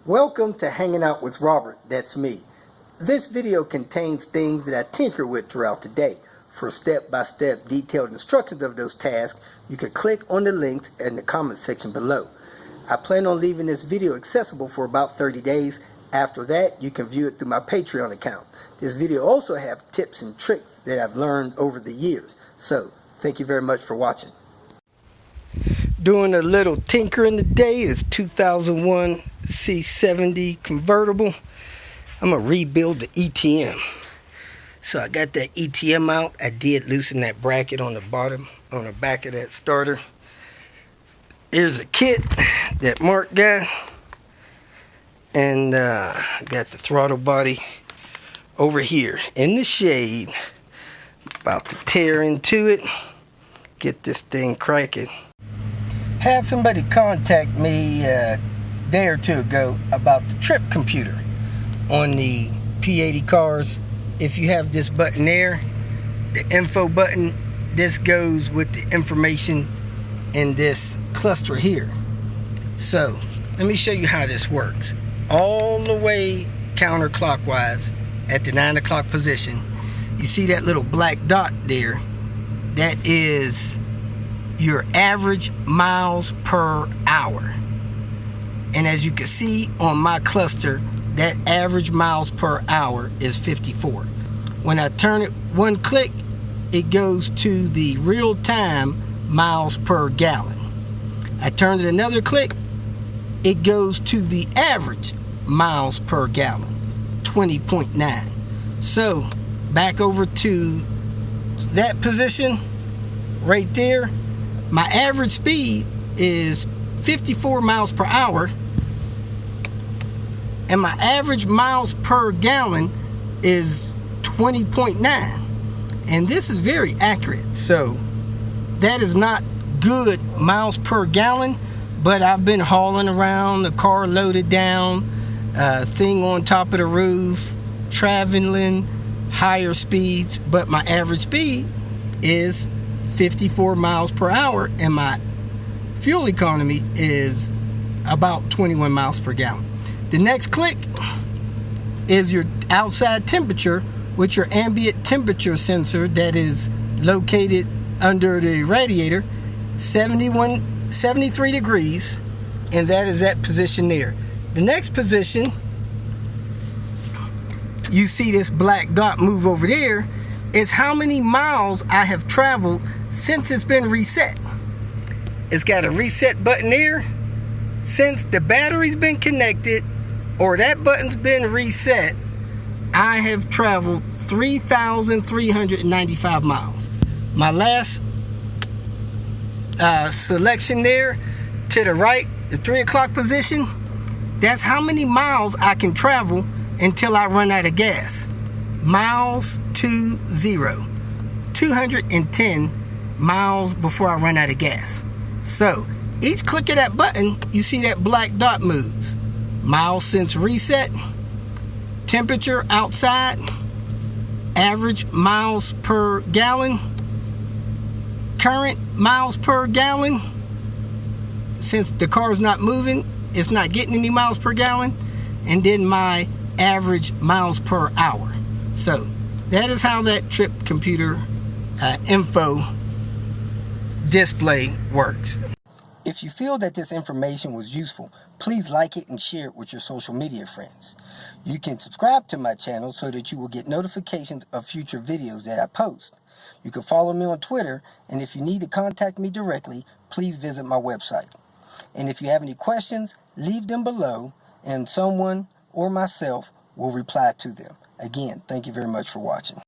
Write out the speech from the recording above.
Welcome to Hanging Out with Robert, that's me. This video contains things that I tinker with throughout the day. For step-by-step detailed instructions of those tasks, you can click on the links in the comment section below. I plan on leaving this video accessible for about 30 days. After that, you can view it through my Patreon account. This video also has tips and tricks that I've learned over the years. So, thank you very much for watching. Doing a little tinkering today is 2001 C70 convertible. I'm going to rebuild the ETM. So I got that ETM out. I did loosen that bracket on the bottom, on the back of that starter. Here's a kit that Mark got. And got the throttle body over here in the shade. About to tear into it. Get this thing cracking. Had somebody contact me a day or two ago about the trip computer on the P80 cars. If you have this button there, the info button, this goes with the information in this cluster here. So let me show you how this works. All the way counterclockwise at the 9 o'clock position, you see that little black dot there? That is your average miles per hour. And as you can see on my cluster, that average miles per hour is 54. When I turn it one click, it goes to the real-time miles per gallon. I turn it another click, it goes to the average miles per gallon, 20.9. So back over to that position right there. My average speed is 54 miles per hour, and my average miles per gallon is 20.9. And this is very accurate. So that is not good miles per gallon, but I've been hauling around, the car loaded down, thing on top of the roof, traveling higher speeds, but my average speed is 54 miles per hour, and my fuel economy is about 21 miles per gallon. The next click is your outside temperature with your ambient temperature sensor that is located under the radiator, 73 degrees, and that is that position there. The next position, you see this black dot move over there, is how many miles I have traveled since it's been reset. It's got a reset button there. Since the battery's been connected or that button's been reset, I have traveled 3,395 miles. My last selection there to the right, the 3 o'clock position, that's how many miles I can travel until I run out of gas. Miles to zero. 210 miles before I run out of gas. So each click of that button, you see that black dot moves. Miles since reset, temperature outside, average miles per gallon, current miles per gallon. Since the car's not moving, it's not getting any miles per gallon, and then my average miles per hour. So that is how that trip computer info display works. If you feel that this information was useful, please like it and share it with your social media friends. You can subscribe to my channel so that you will get notifications of future videos that I post. You can follow me on Twitter, and if you need to contact me directly, please visit my website. And if you have any questions, leave them below, and someone or myself will reply to them. Again, thank you very much for watching.